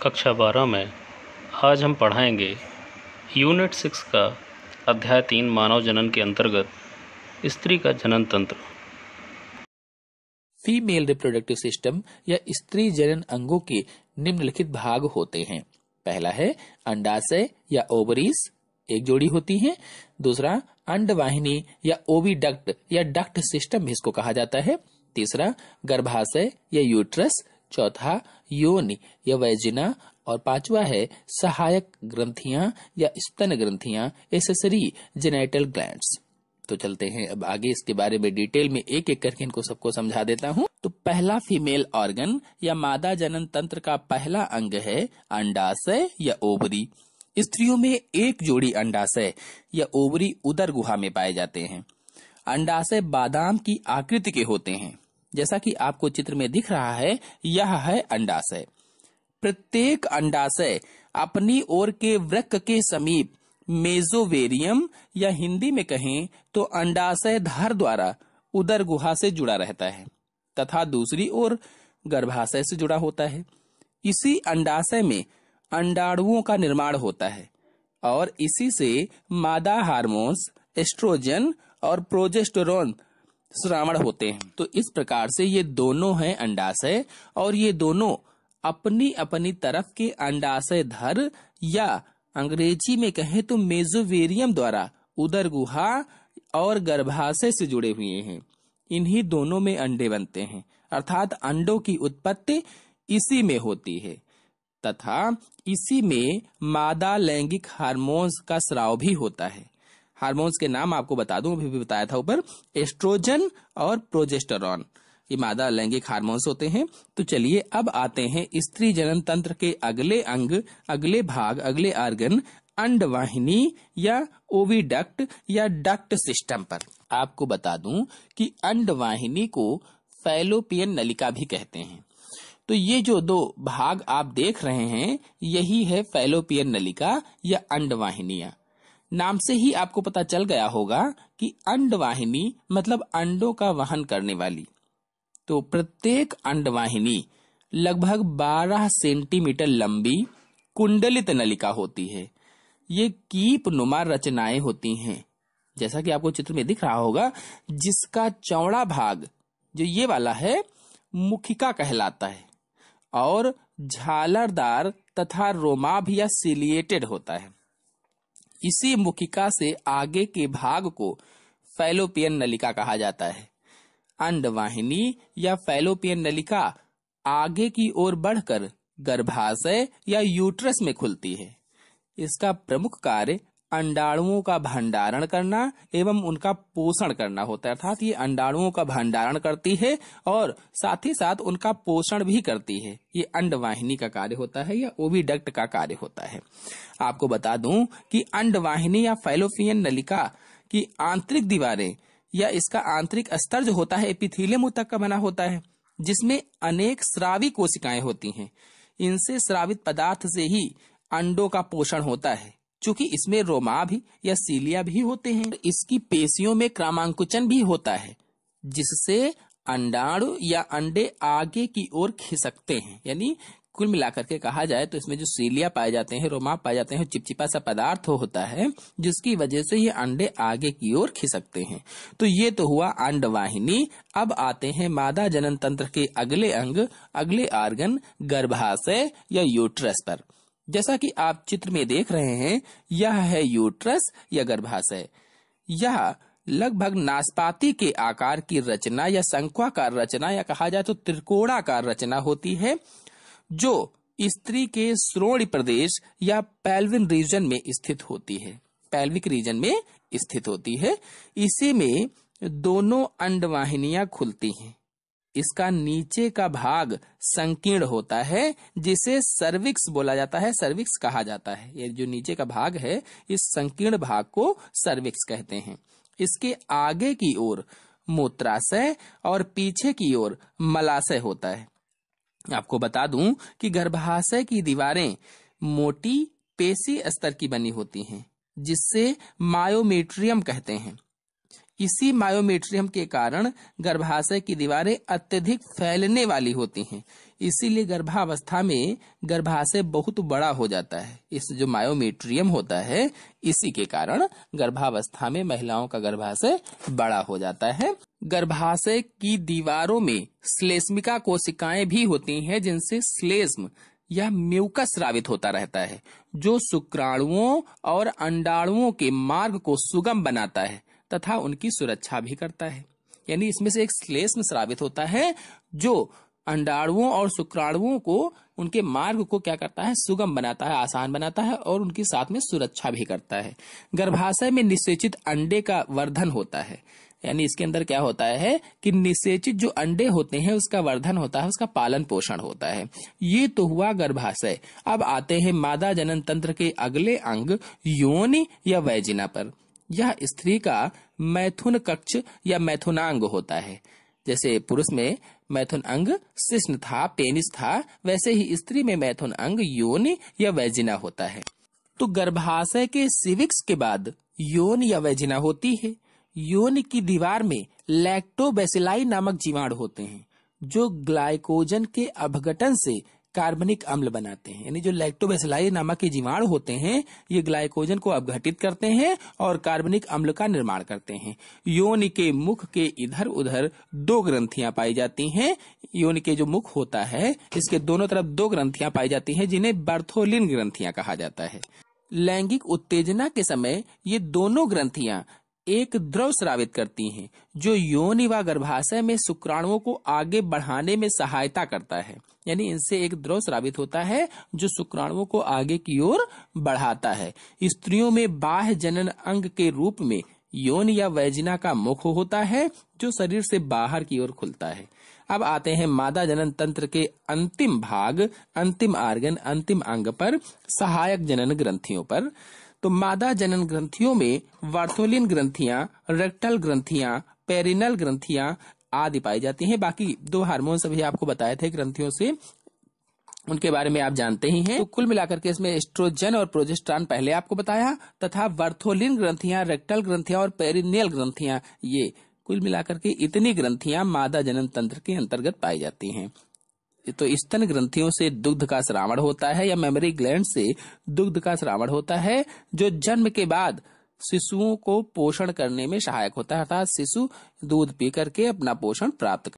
कक्षा 12 में आज हम पढ़ाएंगे यूनिट 6 का अध्याय 3 मानव जनन के अंतर्गत स्त्री का जनन तंत्र। फीमेल रिप्रोडक्टिव सिस्टम या स्त्री जनन अंगों के निम्नलिखित भाग होते हैं। पहला है अंडाशय या ओवरीज, एक जोड़ी होती है। दूसरा अंडवाहिनी या ओविडक्ट या डक्ट सिस्टम भी इसको कहा जाता है। तीसरा गर्भाशय या यूट्रस। चौथा योनि या वैजिना। और पांचवा है सहायक ग्रंथियां या स्तन ग्रंथियां, एसेसरी जेनिटल ग्लैंड्स। तो चलते हैं अब आगे, इसके बारे में डिटेल में एक एक करके इनको सबको समझा देता हूँ। तो पहला फीमेल ऑर्गन या मादा जनन तंत्र का पहला अंग है अंडाशय या ओवरी। स्त्रियों में एक जोड़ी अंडाशय या ओवरी उदर गुहा में पाए जाते हैं। अंडाशय बादाम की आकृति के होते हैं, जैसा कि आपको चित्र में दिख रहा है। यह है अंडाशय। प्रत्येक अंडाशय अपनी ओर के वृक्क के समीप मेसोवेरियम या हिंदी में कहें तो अंडाशय धर द्वारा उदर गुहा से जुड़ा रहता है तथा दूसरी ओर गर्भाशय से जुड़ा होता है। इसी अंडाशय में अंडाणुओं का निर्माण होता है और इसी से मादा हार्मोन्स एस्ट्रोजन और प्रोजेस्टेरोन श्रावण होते हैं। तो इस प्रकार से ये दोनों हैं अंडाशय, और ये दोनों अपनी अपनी तरफ के अंडाशय धर या अंग्रेजी में कहें तो मेसोवेरियम द्वारा उदर गुहा और गर्भाशय से जुड़े हुए हैं। इन्हीं दोनों में अंडे बनते हैं, अर्थात अंडों की उत्पत्ति इसी में होती है तथा इसी में मादा लैंगिक हार्मोन्स का स्राव भी होता है। हार्मोन्स के नाम आपको बता दूं, अभी भी बताया था ऊपर, एस्ट्रोजन और प्रोजेस्टेरोन, ये मादा लैंगिक हार्मोन्स होते हैं। तो चलिए अब आते हैं स्त्री जनन तंत्र के अगले अंग, अगले भाग, अगले ऑर्गन अंडवाहिनी या ओविडक्ट या डक्ट सिस्टम पर। आपको बता दूं कि अंडवाहिनी को फैलोपियन नलिका भी कहते हैं। तो ये जो दो भाग आप देख रहे हैं यही है फैलोपियन नलिका या अंडवाहिनियां। नाम से ही आपको पता चल गया होगा कि अंडवाहिनी मतलब अंडों का वहन करने वाली। तो प्रत्येक अंडवाहिनी लगभग 12 सेंटीमीटर लंबी कुंडलित नलिका होती है। ये कीप नुमा रचनाएं होती हैं, जैसा कि आपको चित्र में दिख रहा होगा, जिसका चौड़ा भाग जो ये वाला है मुखिका कहलाता है और झालरदार तथा रोमाभ या सिलिएटेड होता है। इसी मुखिका से आगे के भाग को फैलोपियन नलिका कहा जाता है। अंडवाहिनी या फैलोपियन नलिका आगे की ओर बढ़कर गर्भाशय या यूट्रस में खुलती है। इसका प्रमुख कार्य अंडाणुओं का भंडारण करना एवं उनका पोषण करना होता है, अर्थात ये अंडाणुओं का भंडारण करती है और साथ ही साथ उनका पोषण भी करती है। ये अंडवाहिनी का कार्य होता है या ओविडक्ट का कार्य होता है। आपको बता दूं कि अंडवाहिनी या फैलोपियन नलिका की आंतरिक दीवारें या इसका आंतरिक स्तर जो होता है एपिथेलियम तक का बना होता है, जिसमें अनेक स्रावी कोशिकाएं होती हैं। इनसे स्रावित पदार्थ से ही अंडों का पोषण होता है। चूंकि इसमें रोमाभ या सीलिया भी होते हैं, इसकी पेशियों में क्रमांकुचन भी होता है, जिससे अंडाणु या अंडे आगे की ओर खिसकते हैं। यानी कुल मिलाकर के कहा जाए तो इसमें जो सीलिया पाए जाते हैं, रोमाभ पाए जाते हैं, चिपचिपा सा पदार्थ होता है, जिसकी वजह से ये अंडे आगे की ओर खिसकते हैं। तो ये तो हुआ अंडवाहिनी। अब आते हैं मादा जनन तंत्र के अगले अंग, अगले ऑर्गन गर्भाशय या यूट्रस पर। जैसा कि आप चित्र में देख रहे हैं, यह है यूट्रस या गर्भाशय। यह लगभग नाशपाती के आकार की रचना या शंक्वाकार रचना या कहा जाए तो त्रिकोणाकार रचना होती है, जो स्त्री के श्रोणि प्रदेश या पेल्विन रीजन में स्थित होती है, पेल्विक रीजन में स्थित होती है। इसी में दोनों अंडवाहिनियां खुलती हैं। इसका नीचे का भाग संकीर्ण होता है, जिसे सर्विक्स बोला जाता है, सर्विक्स कहा जाता है। ये जो नीचे का भाग है, इस संकीर्ण भाग को सर्विक्स कहते हैं। इसके आगे की ओर मूत्राशय और पीछे की ओर मलाशय होता है। आपको बता दूं कि गर्भाशय की दीवारें मोटी पेशी स्तर की बनी होती हैं, जिससे मायोमेट्रियम कहते हैं। इसी मायोमेट्रियम के कारण गर्भाशय की दीवारें अत्यधिक फैलने वाली होती हैं। इसीलिए गर्भावस्था में गर्भाशय बहुत बड़ा हो जाता है। इस जो मायोमेट्रियम होता है, इसी के कारण गर्भावस्था में महिलाओं का गर्भाशय बड़ा हो जाता है। गर्भाशय की दीवारों में श्लेष्मिका कोशिकाएं भी होती हैं, जिनसे श्लेष्म या म्यूकस स्रावित होता रहता है, जो शुक्राणुओं और अंडाणुओं के मार्ग को सुगम बनाता है तथा उनकी सुरक्षा भी करता है। यानी इसमें से एक श्लेष्म स्रावित होता है, जो अंडाणुओं और शुक्राणुओं को, उनके मार्ग को क्या करता है, सुगम बनाता है, आसान बनाता है और उनकी साथ में सुरक्षा भी करता है। गर्भाशय में निषेचित अंडे का वर्धन होता है। यानी इसके अंदर क्या होता है कि निषेचित जो अंडे होते हैं उसका वर्धन होता है, उसका पालन पोषण होता है। ये तो हुआ गर्भाशय। अब आते हैं मादा जनन तंत्र के अगले अंग योनि या वैजिना पर। यह स्त्री का मैथुन कक्ष या मैथुनांग होता है। जैसे पुरुष में मैथुन अंग शिश्न था, पेनिस था, वैसे ही स्त्री में मैथुन अंग योनि या वैजिना होता है। तो गर्भाशय के सिविक्स के बाद योनि या वैजिना होती है। योनि की दीवार में लैक्टोबैसिलाई नामक जीवाणु होते हैं, जो ग्लाइकोजन के अपघटन से कार्बनिक अम्ल बनाते हैं। यानी जो लैक्टोबैसिलाई नामक के जीवाणु होते हैं, ये ग्लाइकोजन को अपघटित करते हैं और कार्बनिक अम्ल का निर्माण करते हैं। योनि के मुख के इधर उधर 2 ग्रंथियां पाई जाती हैं। योनि के जो मुख होता है, इसके दोनों तरफ 2 ग्रंथियां पाई जाती हैं, जिन्हें बर्थोलिन ग्रंथियां कहा जाता है। लैंगिक उत्तेजना के समय ये दोनों ग्रंथियां एक द्रव स्रावित करती हैं, जो योनि व गर्भाशय में शुक्राणुओं को आगे बढ़ाने में सहायता करता है। यानी इनसे एक द्रव स्रावित होता है, जो शुक्राणुओं को आगे की ओर बढ़ाता है। स्त्रियों में बाह्य जनन अंग के रूप में योनि या वैजिना का मुख होता है, जो शरीर से बाहर की ओर खुलता है। अब आते हैं मादा जनन तंत्र के अंतिम भाग, अंतिम आर्गन, अंतिम अंग पर, सहायक जनन ग्रंथियों पर। तो मादा जनन ग्रंथियों में बर्थोलिन ग्रंथियां, रेक्टल ग्रंथियां, पेरिनल ग्रंथियां आदि पाई जाती हैं। बाकी 2 हार्मोन सभी आपको बताए थे ग्रंथियों से, उनके बारे में आप जानते ही हैं। तो कुल मिलाकर के इसमें एस्ट्रोजन और प्रोजेस्टेरॉन पहले आपको बताया, तथा बर्थोलिन ग्रंथियां, रेक्टल ग्रंथियां और पेरिनियल ग्रंथियां, ये कुल मिलाकर के इतनी ग्रंथियां मादा जनन तंत्र के अंतर्गत पाई जाती हैं। तो स्तन ग्रंथियों से दुग्ध का स्रावण होता है, या मेमरी ग्लैंड से दुग्ध का स्रावण होता है, जो जन्म के बाद शिशुओं को पोषण करने में सहायक होता है। अर्थात शिशु दूध पी करके अपना पोषण प्राप्त